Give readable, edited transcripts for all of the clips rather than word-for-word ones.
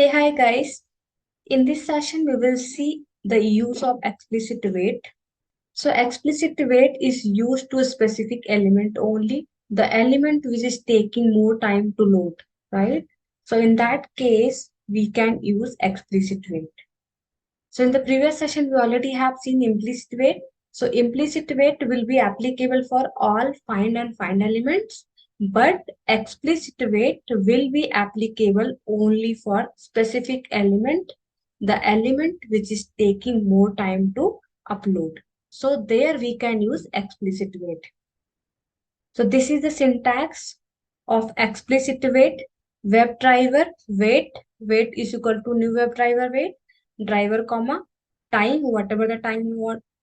Hi guys. In this session, we will see the use of explicit wait. So explicit wait is used to a specific element only, the element which is taking more time to load, right? So in that case, we can use explicit wait. So in the previous session, we already have seen implicit wait. So implicit wait will be applicable for all find elements, but explicit wait will be applicable only for specific element, the element which is taking more time to upload. So there we can use explicit wait. So this is the syntax of explicit wait. WebDriver wait is equal to new WebDriver wait, driver comma time, whatever the time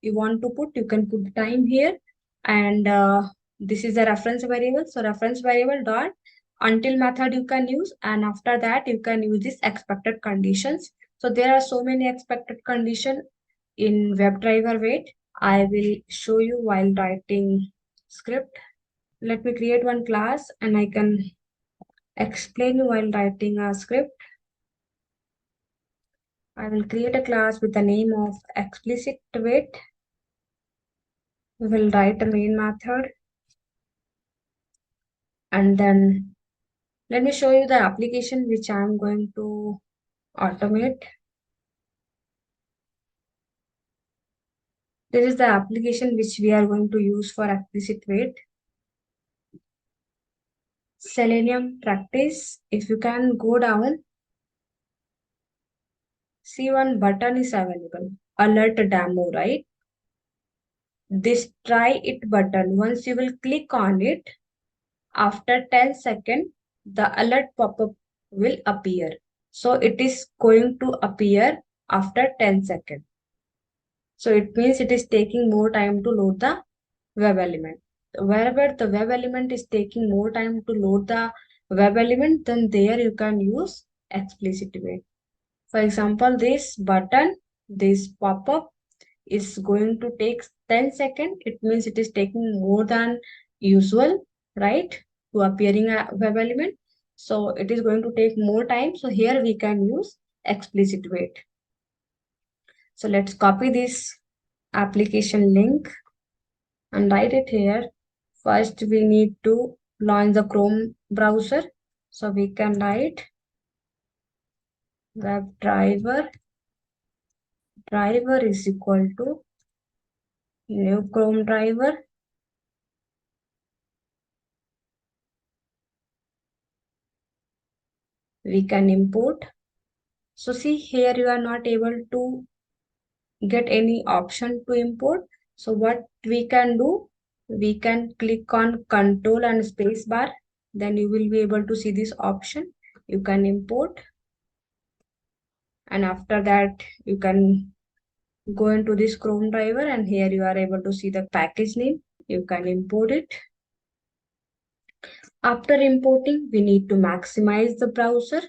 you want to put, you can put the time here. And this is the reference variable. So reference variable dot until method you can use, and after that you can use this expected conditions. So there are so many expected condition in WebDriver wait. I will show you while writing script. Let me create one class and I can explain you while writing a script. I will create a class with the name of explicit wait. We will write a main method, and then let me show you the application which I am going to automate. This is the application which we are going to use for explicit wait. Selenium practice. If you can go down, see one button is available. Alert demo, right? This try it button. Once you will click on it, after 10 seconds, the alert pop-up will appear. So it is going to appear after 10 seconds. So it means it is taking more time to load the web element. Wherever the web element is taking more time to load the web element, then there you can use explicit wait. For example, this button, this pop-up is going to take 10 seconds. It means it is taking more than usual, right, to appearing a web element. So it is going to take more time. So here we can use explicit wait. So let's copy this application link and write it here. First, we need to launch the Chrome browser. So we can write WebDriver driver is equal to new Chrome driver. We can import. So see here you are not able to get any option to import. So what we can do, we can click on Control and space bar. Then you will be able to see this option. You can import. And after that, you can go into this Chrome driver, and here you are able to see the package name. You can import it. After importing, we need to maximize the browser.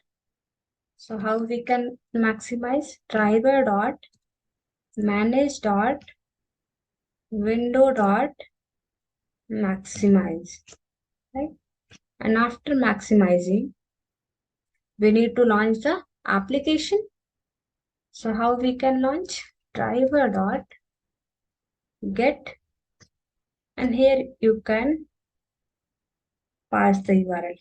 So how we can maximize? Driver dot manage dot window dot maximize, right? And after maximizing, we need to launch the application. So how we can launch? Driver dot get, and here you can pass the URL.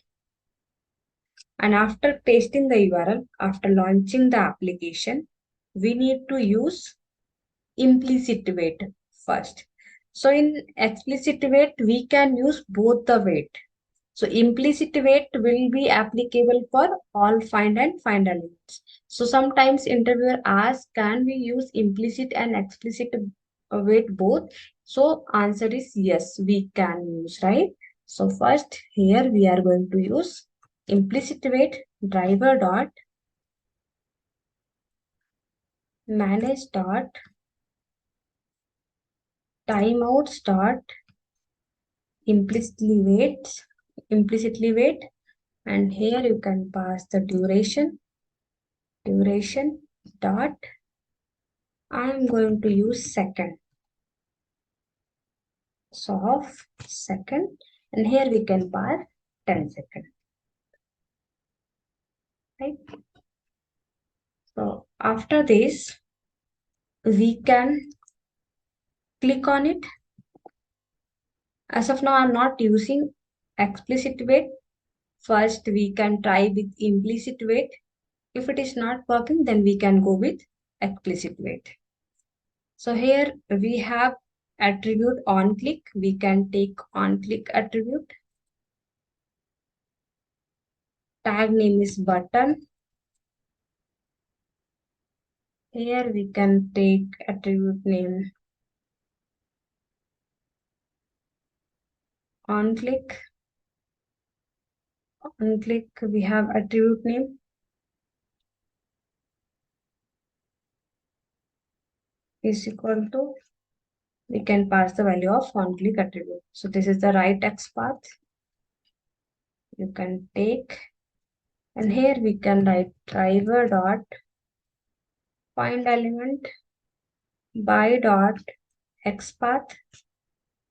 And after pasting the URL, after launching the application, we need to use implicit wait first. So in explicit wait, we can use both the wait. So implicit wait will be applicable for all find elements. So sometimes interviewer asks, can we use implicit and explicit wait both? So answer is yes, we can use, right? So first here we are going to use implicit wait driver dot manage dot timeouts dot implicitly wait, and here you can pass the duration dot, I am going to use second, so of second, and here we can pass 10 seconds, right? After this, we can click on it. As of now, I'm not using explicit wait. First, we can try with implicit wait. If it is not working, then we can go with explicit wait. So here we have attribute on click. We can take on click attribute. Tag name is button. Here we can take attribute name on click. On click, we have attribute name is equal to, we can pass the value of on click attribute. So this is the right X path. You can take, and here we can write driver dot find element by dot X path,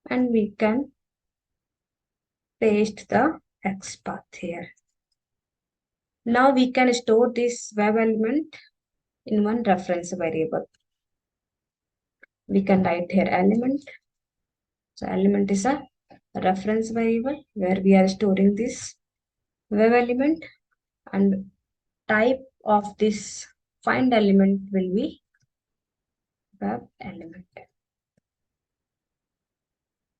and we can paste the X path here. Now we can store this web element in one reference variable. We can write here element. So element is a reference variable where we are storing this web element, and type of this find element will be web element.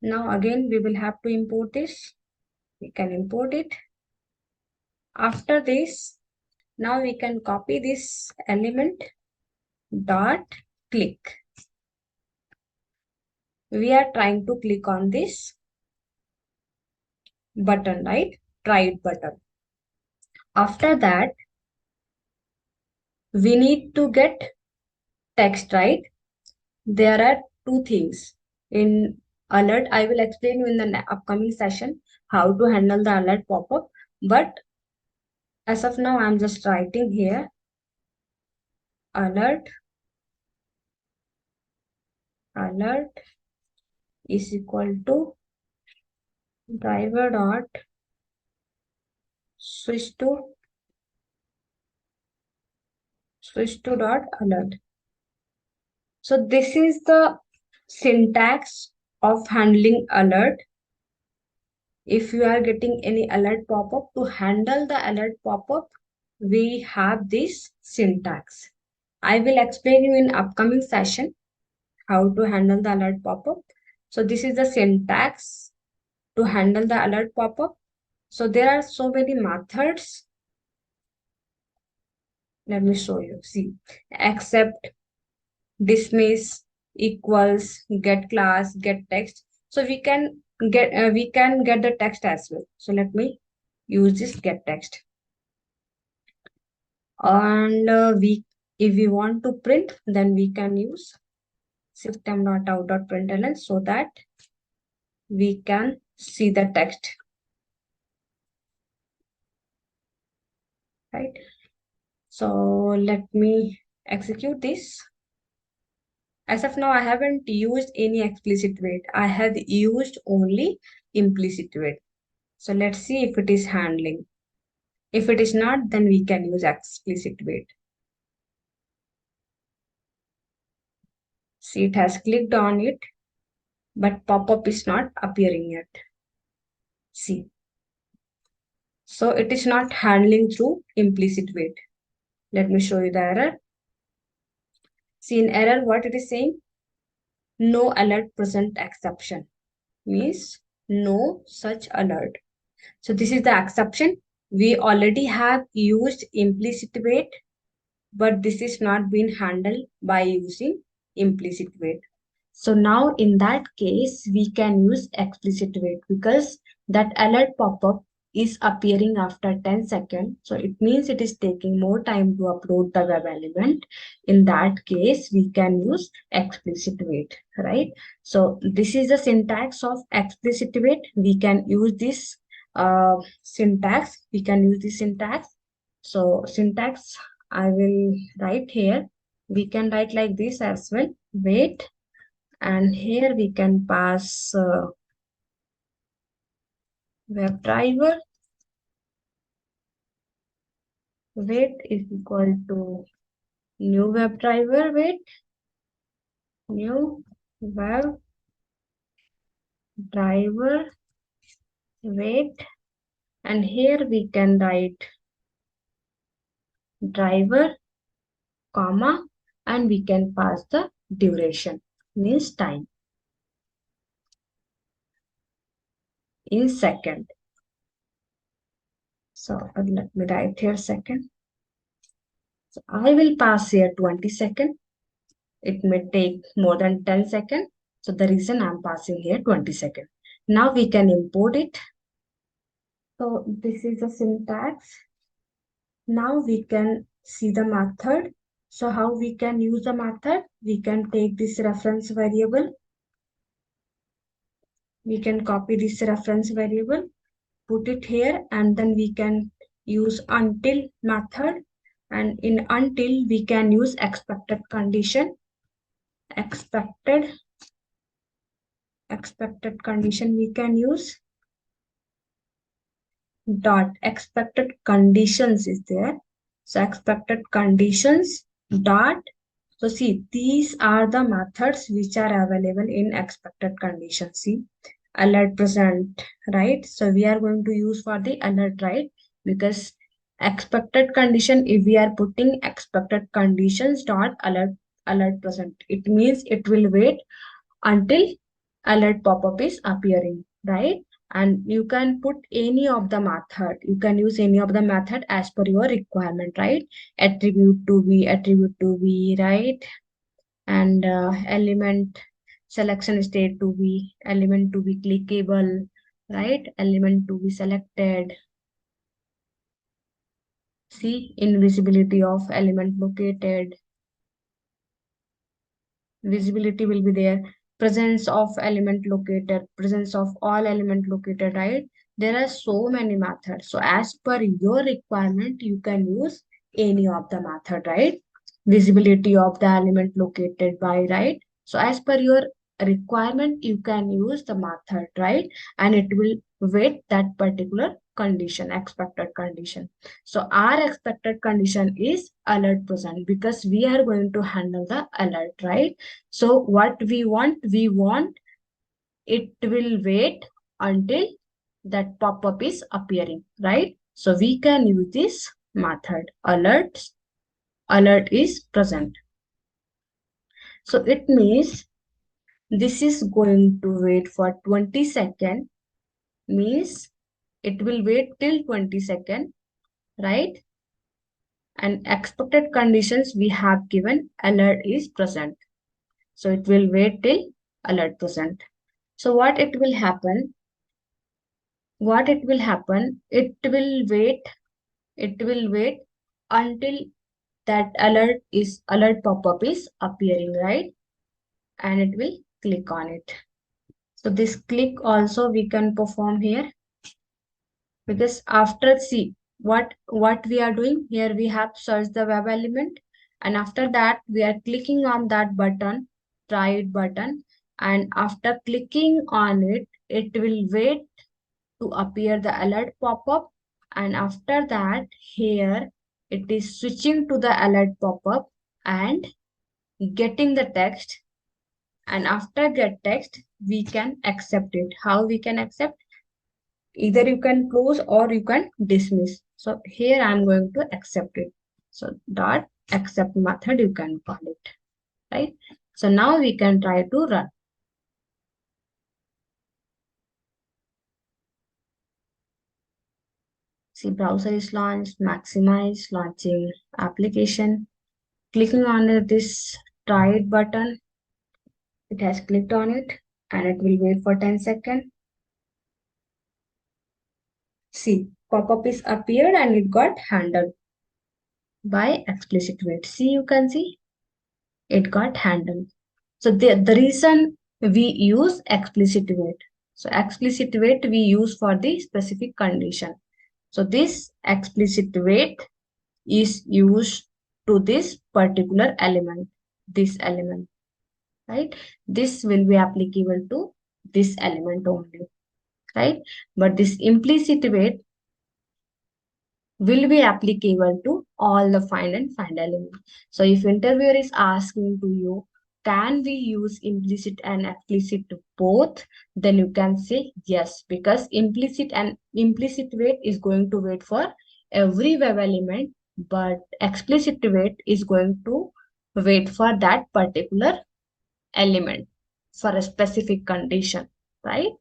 Now again we will have to import this. We can import it. After this, now we can copy this element dot click. We are trying to click on this button, right? Try it button. After that, we need to get text, right? There are two things in alert. I will explain you in the upcoming session how to handle the alert pop-up. But as of now, I'm just writing here alert is equal to driver dot switch to dot alert. So this is the syntax of handling alert. If you are getting any alert pop-up, to handle the alert pop-up, we have this syntax. I will explain you in upcoming session how to handle the alert pop-up. So this is the syntax to handle the alert pop-up. So there are so many methods. Let me show you. See, accept, dismiss, equals, get class, get text. So we can get the text as well. So let me use this get text. And if we want to print, then we can use system.out.println so that we can see the text, right? So let me execute this. As of now, I haven't used any explicit wait. I have used only implicit wait. So let's see if it is handling. If it is not, then we can use explicit wait. See, it has clicked on it, but pop-up is not appearing yet. See. So it is not handling through implicit wait. Let me show you the error. See, in error, what it is saying? No alert present exception. Means no such alert. So this is the exception. We already have used implicit wait, but this is not being handled by using implicit wait. So now in that case, we can use explicit wait because that alert pop-up is appearing after 10 seconds. So it means it is taking more time to upload the web element. In that case, we can use explicit wait, right? So this is the syntax of explicit wait. We can use this syntax. We can use this syntax. So syntax, I will write here. We can write like this as well. Wait. And here we can pass WebDriver. Wait is equal to new WebDriver wait, new WebDriver wait, and here we can write driver, comma, and we can pass the duration, means time, in second. So let me write here second. So I will pass here 20 seconds. It may take more than 10 seconds. So the reason I'm passing here 20 seconds. Now we can import it. So this is the syntax. Now we can see the method. So how we can use the method? We can take this reference variable. We can copy this reference variable, put it here, and then we can use until method. And in until we can use expected condition. Expected condition we can use. Dot expected conditions is there. So expected conditions dot. So see, these are the methods which are available in expected conditions. See, alert present, right? So we are going to use for the alert, right? Because expected condition, if we are putting expected conditions dot alert present, it means it will wait until alert pop-up is appearing, right? And you can put any of the method. You can use any of the method as per your requirement, right? Attribute to be, right? And element selection state to be, element to be clickable, right? Element to be selected. See, invisibility of element located. Visibility will be there, presence of element located, presence of all element located, right? There are so many methods. So as per your requirement, you can use any of the method, right? Visibility of the element located by, right? So as per your requirement, you can use the method, right? And it will wait that particular condition, expected condition. So our expected condition is alert present because we are going to handle the alert, right? So what we want it will wait until that pop-up is appearing, right? So we can use this method, alert is present. So it means this is going to wait for 20 seconds, means it will wait till 20 seconds, right? And expected conditions we have given alert is present. So it will wait till alert present. So what it will happen? It will wait until that alert pop-up is appearing, right? And it will click on it. So this click also we can perform here, because after see what we are doing here, we have searched the web element, and after that we are clicking on that button, try it button, and after clicking on it, it will wait to appear the alert pop-up, and after that here it is switching to the alert pop-up and getting the text, and after get text we can accept it. How we can accept? Either you can close or you can dismiss. So here I'm going to accept it. So dot accept method you can call it, right? So now we can try to run. See, browser is launched, maximize, launching application. Clicking on this try it button, it has clicked on it and it will wait for 10 seconds. See, pop-up is appeared and it got handled by explicit wait. See, you can see it got handled. So the reason we use explicit wait. So explicit wait we use for the specific condition. So this explicit wait is used to this particular element, this element, right? This will be applicable to this element only, right? But this implicit wait will be applicable to all the find and find element. So if interviewer is asking to you, can we use implicit and explicit both? Then you can say yes, because implicit wait is going to wait for every web element, but explicit wait is going to wait for that particular element for a specific condition, right?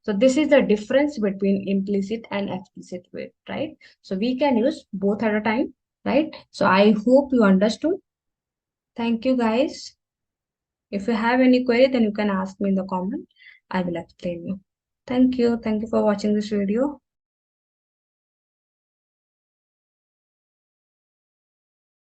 So this is the difference between implicit and explicit wait, right? So we can use both at a time, right? So I hope you understood. Thank you guys. If you have any query, then you can ask me in the comment. I will explain you. Thank you. Thank you for watching this video.